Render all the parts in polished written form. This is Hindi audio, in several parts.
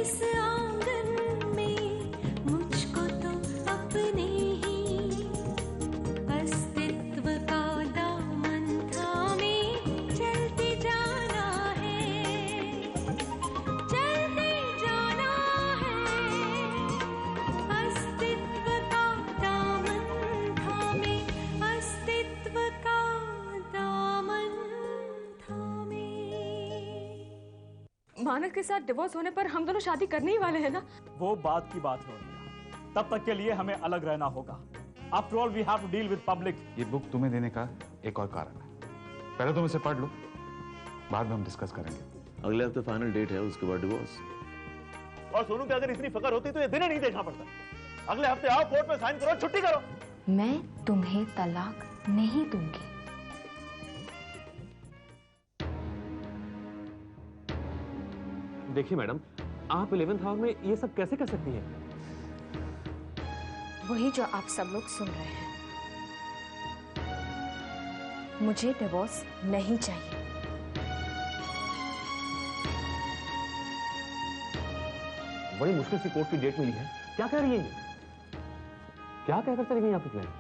इस आंगन में मुझको तो अपने ही अस्तित्व का दामन थामे चलते जाना है, चलते जाना है। अस्तित्व का दामन थामे, अस्तित्व का दामन थामे। मानस के साथ डिवोर्स होने पर हम दोनों शादी करने ही वाले हैं ना? वो बात की बात है उर्मिला, तब तक के लिए हमें अलग रहना होगा। After all we have to deal with public. ये बुक तुम्हें देने का एक और कारण है। पहले तुम इसे पढ़ लो, बाद में हम डिस्कस करेंगे। अगले हफ्ते फाइनल डेट है, उसके बाद डिवोर्स। और सोनू की अगर इतनी फिक्र होती तो ये दिन नहीं देखना पड़ता। अगले हफ्ते आओ, कोर्ट में साइन करो, छुट्टी करो। मैं तुम्हें तलाक नहीं दूंगी। देखिए मैडम, आप 11th आवर में ये सब कैसे कर सकती हैं? वही जो आप सब लोग सुन रहे हैं। मुझे डिवोर्स नहीं चाहिए। बड़ी मुश्किल से कोर्ट की डेट मिली है, क्या कह रही है ये? क्या कहकर चली गई आपकी क्लाइंट?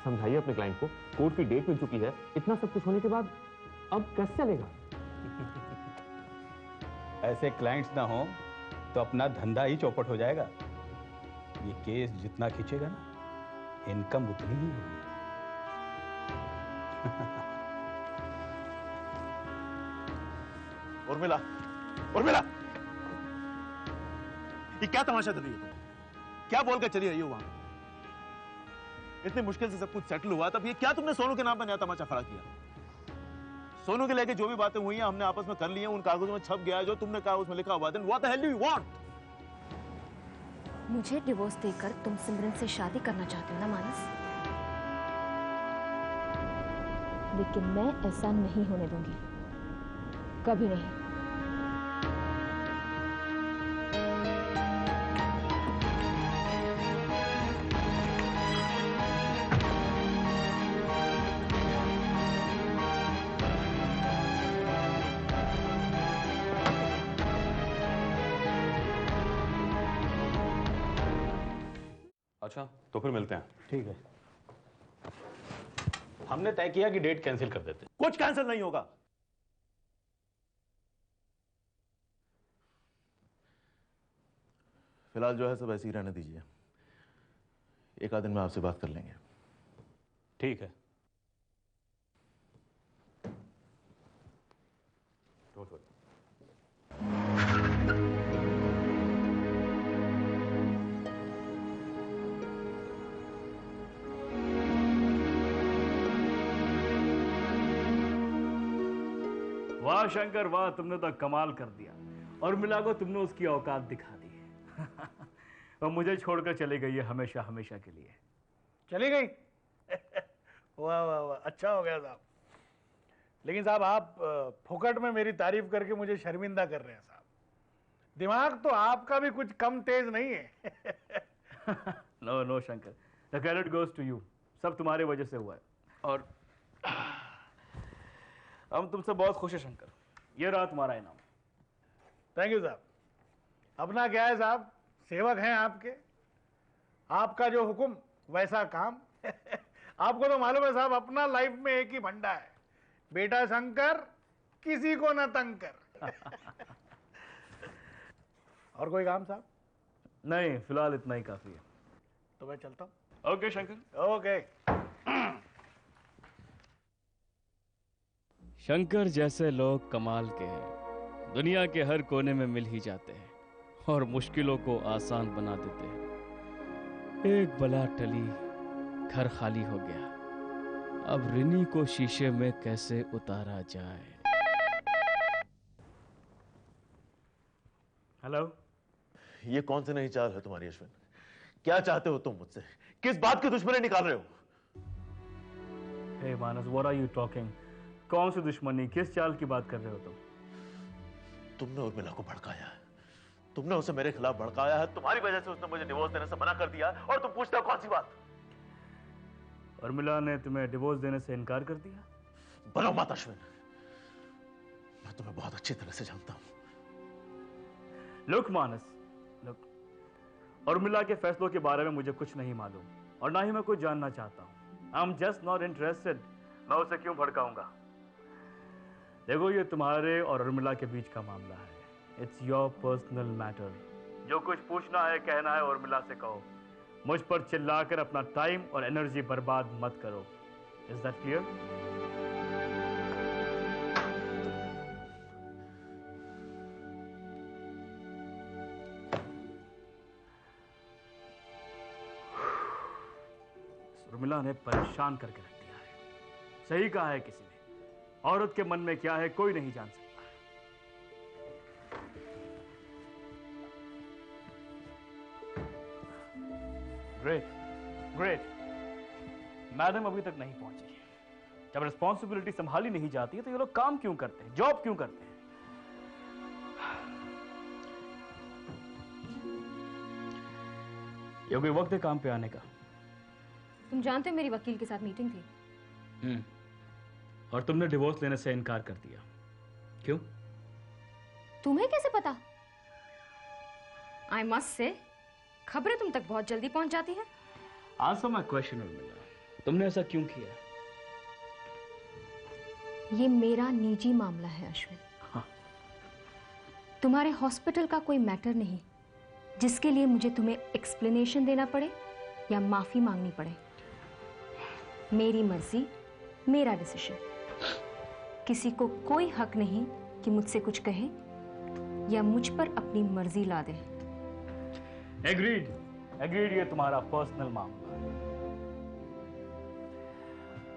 समझाइए अपने क्लाइंट को, कोर्ट की डेट मिल चुकी है, इतना सब कुछ होने के बाद अब कैसे चलेगा? ऐसे क्लाइंट्स ना हो तो अपना धंधा ही चौपट हो जाएगा। ये केस जितना खींचेगा ना, इनकम उतनी ही होगी। उर्मिला, उर्मिला, ये क्या तमाशा कर रही हो तुम? क्या बोलकर चली रही हो वहां? इतनी मुश्किल से सब कुछ सेटल हुआ, तब ये क्या तुमने सोनू के नाम पर नया तमाशा खड़ा किया? सोनू के लेके जो भी बातें हुई हैं हमने आपस में कर ली हैं, उन कागजों में छप गया है जो तुमने कहा उसमें लिखा हुआ। Then what the hell do you want? मुझे डिवोर्स देकर तुम सिमरन से शादी करना चाहते हो ना मानस? लेकिन मैं ऐसा नहीं होने दूंगी, कभी नहीं। अच्छा, तो फिर मिलते हैं। ठीक है, हमने तय किया कि डेट कैंसिल कर देते। कुछ कैंसिल नहीं होगा। फिलहाल जो है सब ऐसे ही रहने दीजिए, एक आध दिन में आपसे बात कर लेंगे। ठीक है। वाह शंकर वाह, तुमने तो कमाल कर दिया। और मिला को तुमने उसकी औकात दिखा दी है। और मुझे छोड़कर चली गई है हमेशा हमेशा के लिए। चली गई? वाह वाह वाह, अच्छा हो गया साहब। लेकिन साहब आप फुकट में मेरी तारीफ करके मुझे शर्मिंदा कर रहे हैं साहब। दिमाग तो आपका भी कुछ कम तेज नहीं है। No no Shankar, the credit goes to you. सब तुम्हारे वजह से हुआ है। और हम तुमसे बहुत खुश है शंकर। ये रहा तुम्हारा इनाम। थैंक यू साहब। अपना क्या है साहब, सेवक हैं आपके। आपका जो हुक्म वैसा काम। आपको तो मालूम है साहब, अपना लाइफ में एक ही फंडा है, बेटा शंकर किसी को ना तंग कर। और कोई काम साहब? नहीं, फिलहाल इतना ही काफी है। तो मैं चलता हूं। ओके शंकर। ओके। शंकर जैसे लोग कमाल के हैं, दुनिया के हर कोने में मिल ही जाते हैं और मुश्किलों को आसान बना देते हैं। एक बला टली, घर खाली हो गया। अब रिनी को शीशे में कैसे उतारा जाए? हेलो। ये कौन सी नई चाल है तुम्हारी अश्विन? क्या चाहते हो तुम मुझसे? किस बात की दुश्मनी निकाल रहे हो? हे मानस, व्हाट आर यू टॉकिंग? कौन सी दुश्मनी, किस चाल की बात कर रहे हो तुम? तुमने उर्मिला को भड़काया है, तुमने उसे मेरे खिलाफ भड़काया है। तुम्हारी वजह से उसने मुझे डिवोर्स देने से मना कर दिया और तुम पूछते हो कौन सी बात? उर्मिला ने तुम्हें डिवोर्स देने से इनकार कर दिया? बनो मत अश्विन, मैं तुम्हें बहुत अच्छी तरह से जानता हूं। लुक मानस, उर्मिला के फैसलों के बारे में मुझे कुछ नहीं मालूम और ना ही मैं कुछ जानना चाहता हूँ। I am just not interested. मैं उसे क्यों भड़काऊंगा? देखो, ये तुम्हारे और उर्मिला के बीच का मामला है। It's your personal matter. जो कुछ पूछना है, कहना है, उर्मिला से कहो। मुझ पर चिल्लाकर अपना टाइम और एनर्जी बर्बाद मत करो। Is that clear? उर्मिला ने परेशान करके रख दिया है। सही कहा है किसी ने, औरत के मन में क्या है कोई नहीं जान सकता। Great great. मैडम अभी तक नहीं पहुंची। जब रिस्पॉन्सिबिलिटी संभाली नहीं जाती है तो ये लोग काम क्यों करते हैं, जॉब क्यों करते हैं? ये कोई वक्त है काम पे आने का? तुम जानते हो मेरी वकील के साथ मीटिंग थी। और तुमने डिवोर्स लेने से इनकार कर दिया, क्यों? तुम्हें कैसे पता? आई मस्ट से खबरें तुम तक बहुत जल्दी पहुंच जाती हैं। आंसर माय क्वेश्चन उर्मिला, तुमने ऐसा क्यों किया? ये मेरा निजी मामला है अश्विन। हाँ। तुम्हारे हॉस्पिटल का कोई मैटर नहीं जिसके लिए मुझे तुम्हें एक्सप्लेनेशन देना पड़े या माफी मांगनी पड़े। मेरी मर्जी, मेरा डिसीजन। किसी को कोई हक नहीं कि मुझसे कुछ कहे या मुझ पर अपनी मर्जी ला दे। एग्रीड एग्रीड, ये तुम्हारा पर्सनल मामला है।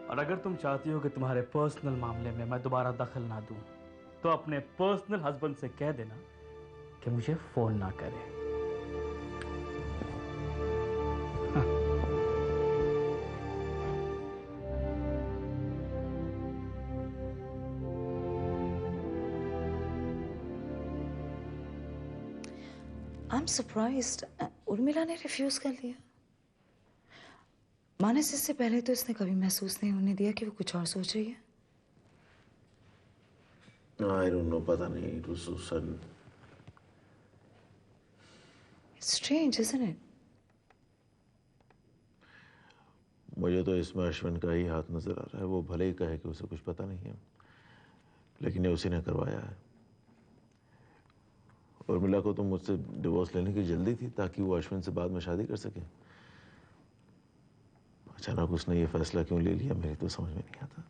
और अगर तुम चाहती हो कि तुम्हारे पर्सनल मामले में मैं दोबारा दखल ना दूं, तो अपने पर्सनल हस्बैंड से कह देना कि मुझे फोन ना करे। I am surprised. उर्मिला ने रिफ्यूज कर लिया। मानस इससे पहले तो इसने कभी महसूस नहीं होने दिया कि वो कुछ और सोच रही है। I don't know, पता नहीं, it was so sudden. It's strange, isn't it? मुझे तो इसमें अश्विन का ही हाथ नजर आ रहा है। वो भले ही कहे कि उसे कुछ पता नहीं है, लेकिन ये उसी ने करवाया है। उर्मिला को तो मुझसे डिवोर्स लेने की जल्दी थी ताकि वो अश्विन से बाद में शादी कर सके। अचानक उसने ये फैसला क्यों ले लिया, मेरी तो समझ में नहीं आता।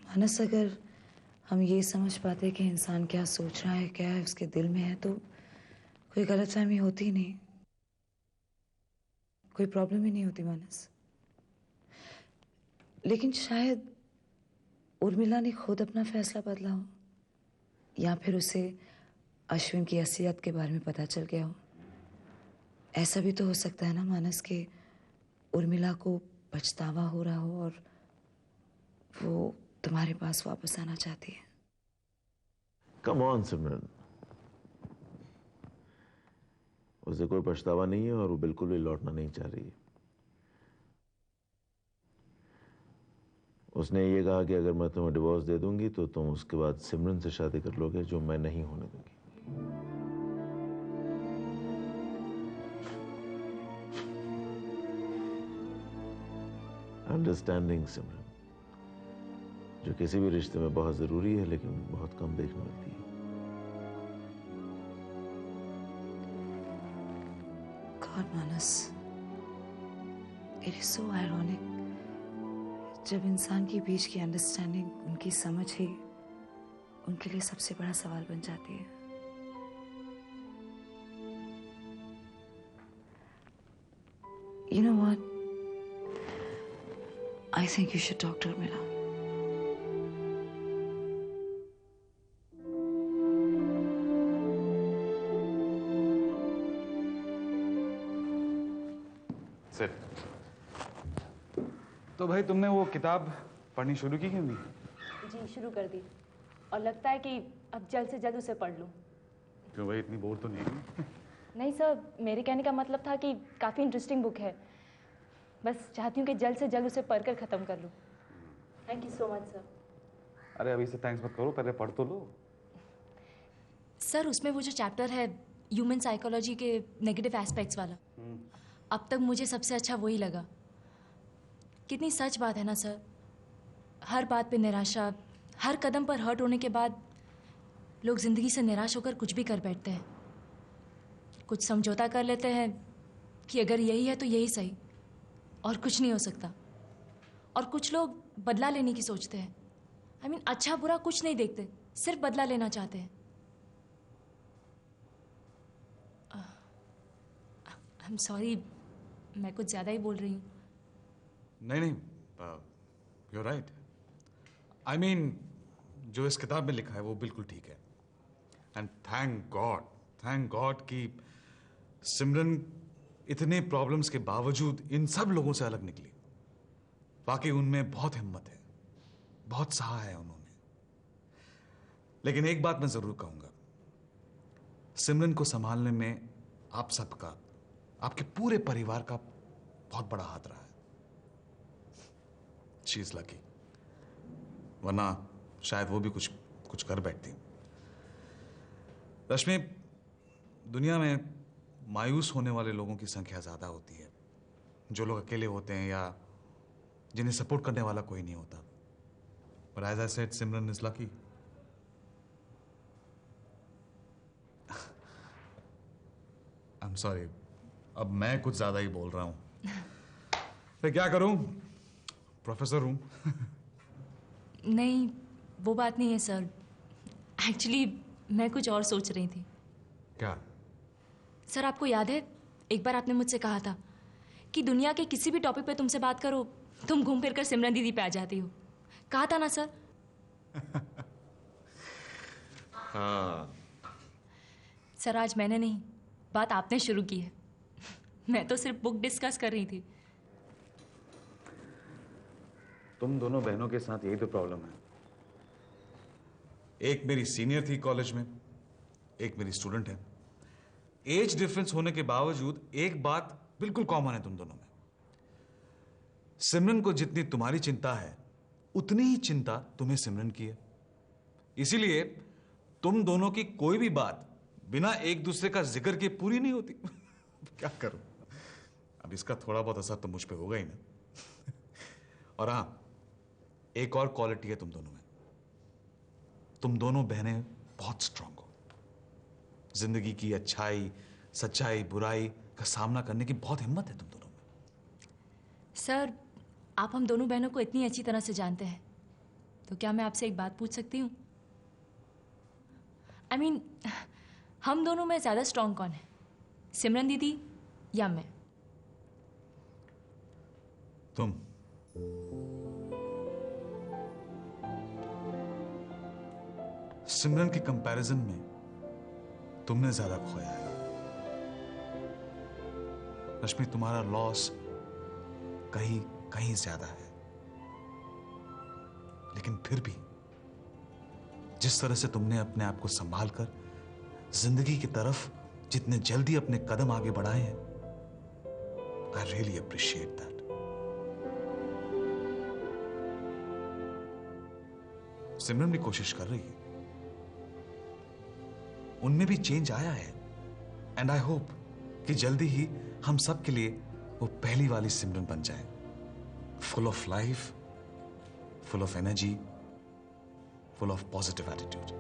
मानस, अगर हम ये समझ पाते कि इंसान क्या सोच रहा है, क्या है उसके दिल में है, तो कोई गलतफहमी होती ही नहीं, कोई प्रॉब्लम ही नहीं होती मानस। लेकिन शायद उर्मिला ने खुद अपना फैसला बदला हो, या फिर उसे अश्विन की असलियत के बारे में पता चल गया हो। ऐसा भी तो हो सकता है ना मानस कि उर्मिला को पछतावा हो रहा हो और वो तुम्हारे पास वापस आना चाहती है। कम ऑन सिमरन, उसे कोई पछतावा नहीं है और वो बिल्कुल भी लौटना नहीं चाह रही है। उसने ये कहा कि अगर मैं तुम्हें डिवोर्स दे दूंगी तो तुम उसके बाद सिमरन से शादी कर लोगे, जो मैं नहीं होने दूंगी। अंडरस्टैंडिंग सिमरन, जो किसी भी रिश्ते में बहुत जरूरी है लेकिन बहुत कम देखने मिलती है। God, Manas, it is so ironic। जब इंसान के बीच की अंडरस्टैंडिंग, उनकी समझ ही उनके लिए सबसे बड़ा सवाल बन जाती है। You know what? I think you should talk to Urmila. Sit. तो भाई तुमने वो किताब पढ़नी शुरू की क्यों नहीं? जी शुरू कर दी, और लगता है कि अब जल्द से जल्द उसे पढ़ लूं। क्यों भाई, इतनी बोर तो नहीं हुई? नहीं सर, मेरे कहने का मतलब था कि काफ़ी इंटरेस्टिंग बुक है। बस चाहती हूँ कि जल्द से जल्द उसे पढ़कर ख़त्म कर लूँ। Thank you so much sir. अरे अभी से थैंक्स मत करो, पहले पढ़ तो लो। सर उसमें वो जो चैप्टर है ह्यूमन साइकोलॉजी के नेगेटिव एस्पेक्ट्स वाला। अब तक मुझे सबसे अच्छा वही लगा। कितनी सच बात है ना सर, हर बात पे निराशा, हर कदम पर हर्ट होने के बाद लोग ज़िंदगी से निराश होकर कुछ भी कर बैठते हैं। कुछ समझौता कर लेते हैं कि अगर यही है तो यही सही और कुछ नहीं हो सकता। और कुछ लोग बदला लेने की सोचते हैं। I mean, अच्छा बुरा कुछ नहीं देखते, सिर्फ बदला लेना चाहते हैं। I'm sorry, मैं कुछ ज़्यादा ही बोल रही हूँ। नहीं, you're right. I mean, जो इस किताब में लिखा है वो बिल्कुल ठीक है। एंड थैंक गॉड कि सिमरन इतने प्रॉब्लम्स के बावजूद इन सब लोगों से अलग निकली। वाकई उनमें बहुत हिम्मत है, बहुत सहा है उन्होंने। लेकिन एक बात मैं जरूर कहूंगा, सिमरन को संभालने में आप सबका, आपके पूरे परिवार का बहुत बड़ा हाथ रहा है। शी इज लकी, वरना शायद वो भी कुछ कर बैठती। रश्मि, दुनिया में मायूस होने वाले लोगों की संख्या ज्यादा होती है, जो लोग अकेले होते हैं या जिन्हें सपोर्ट करने वाला कोई नहीं होता। But as I said, Simran is lucky. I'm sorry, अब मैं कुछ ज्यादा ही बोल रहा हूं। मैं क्या करूं? प्रोफेसर हूं। नहीं, वो बात नहीं है सर। एक्चुअली मैं कुछ और सोच रही थी। क्या? सर, आपको याद है एक बार आपने मुझसे कहा था कि दुनिया के किसी भी टॉपिक पे तुमसे बात करो तुम घूम फिर कर सिमरन दीदी पे आ जाती हो। कहा था ना सर? हाँ। सर, आज मैंने नहीं, बात आपने शुरू की है। मैं तो सिर्फ बुक डिस्कस कर रही थी। तुम दोनों बहनों के साथ यही तो प्रॉब्लम है। एक मेरी सीनियर थी कॉलेज में, एक मेरी स्टूडेंट है। एज डिफरेंस होने के बावजूद एक बात बिल्कुल कॉमन है तुम दोनों में। सिमरन को जितनी तुम्हारी चिंता है उतनी ही चिंता तुम्हें सिमरन की है। इसीलिए तुम दोनों की कोई भी बात बिना एक दूसरे का जिक्र किए पूरी नहीं होती। क्या करूं? अब इसका थोड़ा बहुत असर तो मुझ पे होगा ही ना। और हां, एक और क्वालिटी है तुम दोनों में। तुम दोनों बहनें बहुत स्ट्रांग हो। जिंदगी की अच्छाई, सच्चाई, बुराई का सामना करने की बहुत हिम्मत है तुम दोनों में। सर, आप हम दोनों बहनों को इतनी अच्छी तरह से जानते हैं, तो क्या मैं आपसे एक बात पूछ सकती हूँ? I mean, हम दोनों में ज्यादा स्ट्रांग कौन है, सिमरन दीदी या मैं? तुम। सिमरन के कंपैरिजन में तुमने ज्यादा खोया है। रश्मि, तुम्हारा लॉस कहीं कहीं ज्यादा है, लेकिन फिर भी जिस तरह से तुमने अपने आप को संभाल कर जिंदगी की तरफ जितने जल्दी अपने कदम आगे बढ़ाए हैं, आई रियली अप्रिशिएट दैट। सिमरन भी कोशिश कर रही है, उनमें भी चेंज आया है, एंड आई होप कि जल्दी ही हम सब के लिए वो पहली वाली सिमरन बन जाए, full of life, full of energy, full of positive attitude.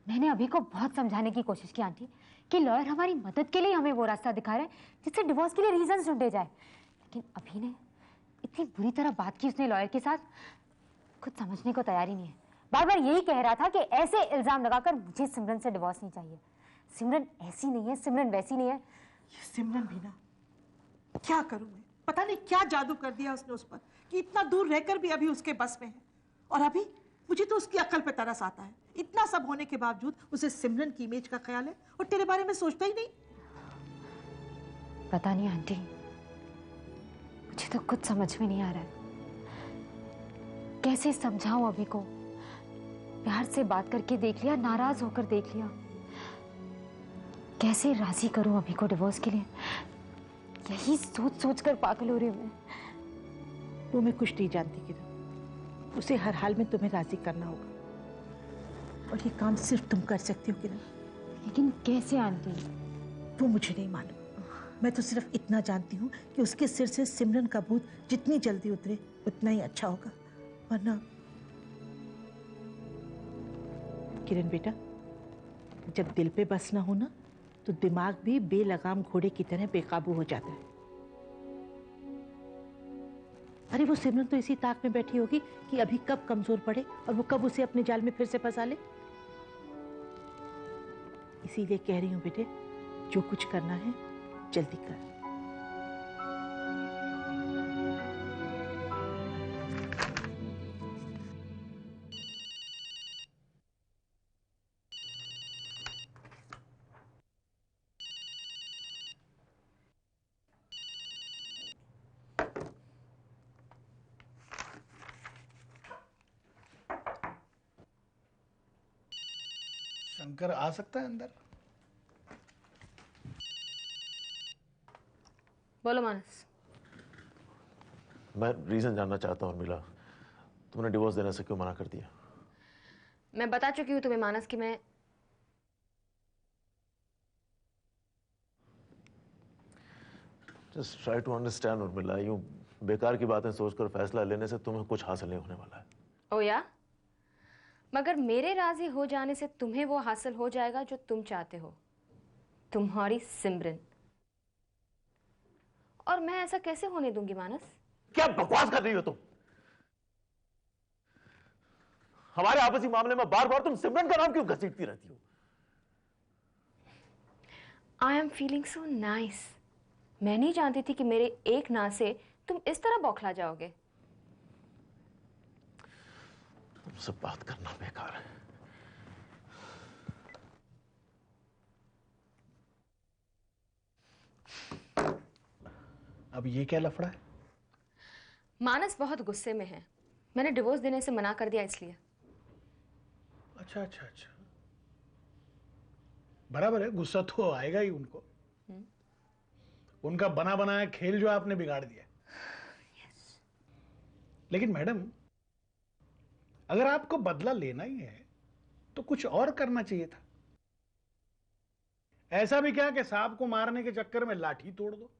मैंने अभी को बहुत समझाने की कोशिश की आंटी कि लॉयर हमारी मदद के लिए हमें वो रास्ता दिखा रहा है जिससे डिवोर्स के लिए रीजन ढूंढे जाए, लेकिन अभी ने इतनी बुरी तरह बात की उसने लॉयर के साथ, खुद समझने को तैयार ही नहीं है। बार बार यही कह रहा था कि ऐसे इल्जाम लगाकर मुझे सिमरन से डिवोर्स नहीं चाहिए। सिमरन ऐसी नहीं है, सिमरन वैसी नहीं है। ये सिमरन भी ना, क्या करूं मैं, पता नहीं क्या जादू कर दिया उसने उस पर कि इतना दूर रहकर भी अभी उसके बस में है। और अभी मुझे तो उसकी अक्ल पे तरस आता है। इतना सब होने के बावजूद उसे सिमरन की इमेज का ख्याल है और तेरे बारे में सोचता ही नहीं। पता नहीं आंटी, मुझे तो कुछ समझ में नहीं आ रहा है। कैसे समझाऊं अभी को? प्यार से बात करके देख लिया, नाराज होकर देख लिया, कैसे राजी करूं अभी को डिवोर्स के लिए? यही सोच सोच कर पागल हो रही हूं मैं। वो मैं कुछ नहीं जानती किरण, उसे हर हाल में तुम्हें राजी करना होगा, और ये काम सिर्फ तुम कर सकती हो किरण। लेकिन कैसे आंटी? वो मुझे नहीं मालूम। मैं तो सिर्फ इतना जानती हूँ कि उसके सिर से सिमरन का भूत जितनी जल्दी उतरे उतना ही अच्छा होगा। वरना किरण बेटा, जब दिल पे बस ना हो ना, तो दिमाग भी बेलगाम घोड़े की तरह बेकाबू हो जाता है। अरे वो सिमरन तो इसी ताक में बैठी होगी कि अभी कब कमजोर पड़े और वो कब उसे अपने जाल में फिर से फंसा ले। इसीलिए कह रही हूँ बेटे, जो कुछ करना है जल्दी कर। शंकर आ सकता है अंदर? बोलो मानस। मैं रीजन जानना चाहता हूँ उर्मिला, तुमने डिवोर्स देने से क्यों मना कर दिया? मैं बता चुकी हूँ तुम्हें मानस कि मैं just try to understand Urmila, यूं बेकार की बातें सोचकर फैसला लेने से तुम्हें कुछ हासिल नहीं होने वाला है। ओ या? मगर मेरे राजी हो जाने से तुम्हें वो हासिल हो जाएगा जो तुम चाहते हो, तुम्हारी सिमरन। और मैं ऐसा कैसे होने दूंगी मानस? क्या बकवास कर रही हो तुम? हमारे आपसी मामले में बार बार तुम सिमरन का नाम क्यों घसीटती रहती हो? I am feeling so nice. मैं नहीं जानती थी कि मेरे एक ना से तुम इस तरह बौखला जाओगे। तुमसे बात करना बेकार है। अब ये क्या लफड़ा है? मानस बहुत गुस्से में है। मैंने डिवोर्स देने से मना कर दिया इसलिए। अच्छा अच्छा अच्छा, बराबर है, गुस्सा तो आएगा ही उनको। उनका बना बनाया खेल जो आपने बिगाड़ दिया। लेकिन मैडम, अगर आपको बदला लेना ही है तो कुछ और करना चाहिए था। ऐसा भी क्या कि सांप को मारने के चक्कर में लाठी तोड़ दो।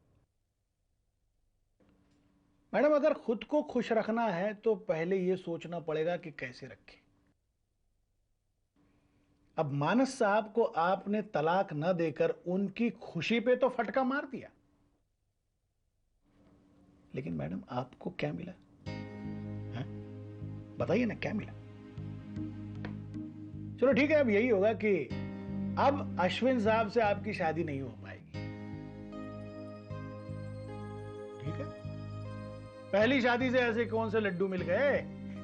मैडम, अगर खुद को खुश रखना है तो पहले यह सोचना पड़ेगा कि कैसे रखें। अब मानस साहब को आपने तलाक न देकर उनकी खुशी पे तो फटका मार दिया, लेकिन मैडम आपको क्या मिला? बताइए ना, क्या मिला? चलो ठीक है, अब यही होगा कि अब अश्विन साहब से आपकी शादी नहीं हो पाएगी। ठीक है, पहली शादी से ऐसे कौन से लड्डू मिल गए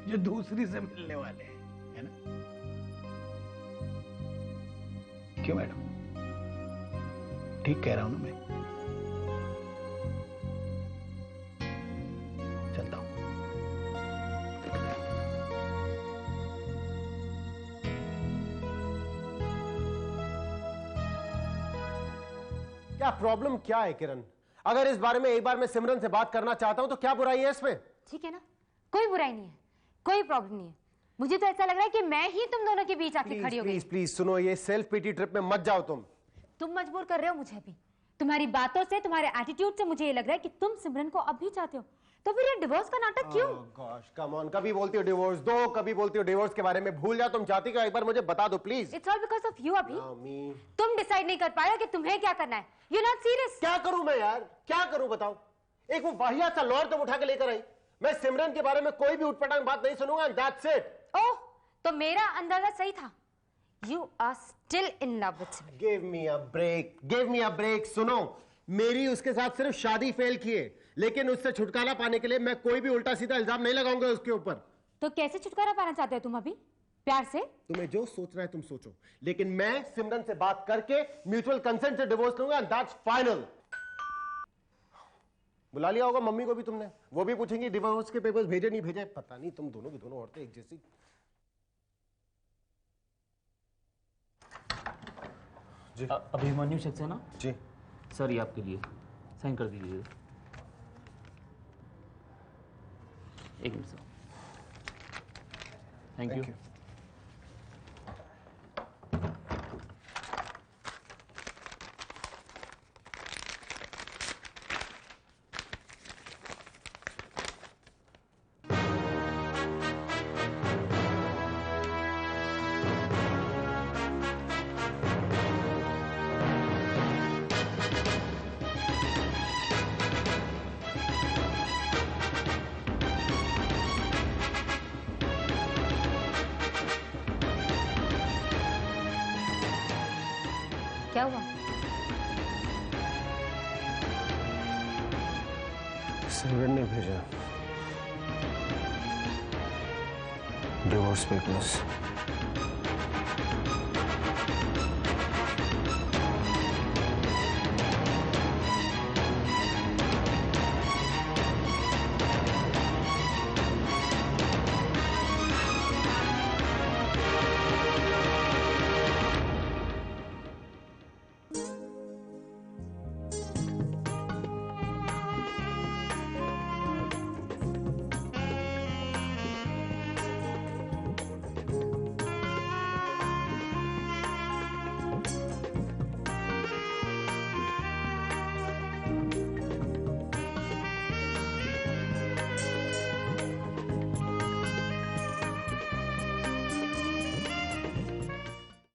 जो दूसरी से मिलने वाले हैं, है ना? क्यों मैडम, ठीक कह रहा हूं ना मैं? चलता हूं। क्या प्रॉब्लम क्या है किरण? अगर इस बारे में एक बार मैं सिमरन से बात करना चाहता हूं तो क्या बुराई है इसमें? ठीक है ना, कोई बुराई नहीं है, कोई प्रॉब्लम नहीं है। मुझे तो ऐसा लग रहा है कि मैं ही तुम दोनों के बीच आके खड़ी हो गई। प्लीज प्लीज सुनो, ये सेल्फ पिटी ट्रिप में मत जाओ तुम मजबूर कर रहे हो मुझे अभी। तुम्हारी बातों से, तुम्हारे एटीट्यूड से मुझे ये लग रहा है कि तुम सिमरन को अब भी चाहते हो। तो फिर ये डिवोर्स का नाटक क्यों? गॉश कम ऑन, कभी बोलती हो डिवोर्स दो, कभी बोलती हो डिवोर्स के बारे में भूल जाओ। तुम चाहती हो एक बार मुझे बता दो please. It's all because of you अभी। तुम डिसाइड नहीं कर पाए कि तुम्हें क्या करना है। You not serious. क्या करूं मैं यार, क्या करूं बताओ? एक वो वाहियात सा लॉर्ड तुम उठा के लेकर आई। मैं सिमरन के बारे में कोई भी उठपटांग बात नहीं सुनूंगा, एंड दैट्स इट। ओह, तो मेरा अंदाजा सही था। You are still in love with Simran. Give me a break, give me a break. सुनो, मेरी उसके साथ सिर्फ शादी फेल की है, लेकिन उससे छुटकारा पाने के लिए मैं कोई भी उल्टा सीधा इल्जाम नहीं लगाऊंगा उसके ऊपर। तो कैसे छुटकारा पाना चाहते हो तुम अभी? प्यार से? तुम्हें जो सोचना है तुम सोचो, लेकिन मैं सिमरन से बात करके म्यूचुअल कंसेंट से डिवोर्स लूंगा, एंड दैट्स फाइनल। बुला लिया होगा मम्मी को भी तुमने, वो भी पूछेंगी डिवोर्स के पेपर्स भेजे नहीं भेजे। पता नहीं, तुम दोनों की दोनों औरतें एक जैसी। जी अभिमन्यु सक्सेना जी सर, ये आपके लिए साइन कर दीजिए। एक मिनट सर। Thank you. क्या हुआ? सिमरन ने भेजा डिवोर्स पेपर्स।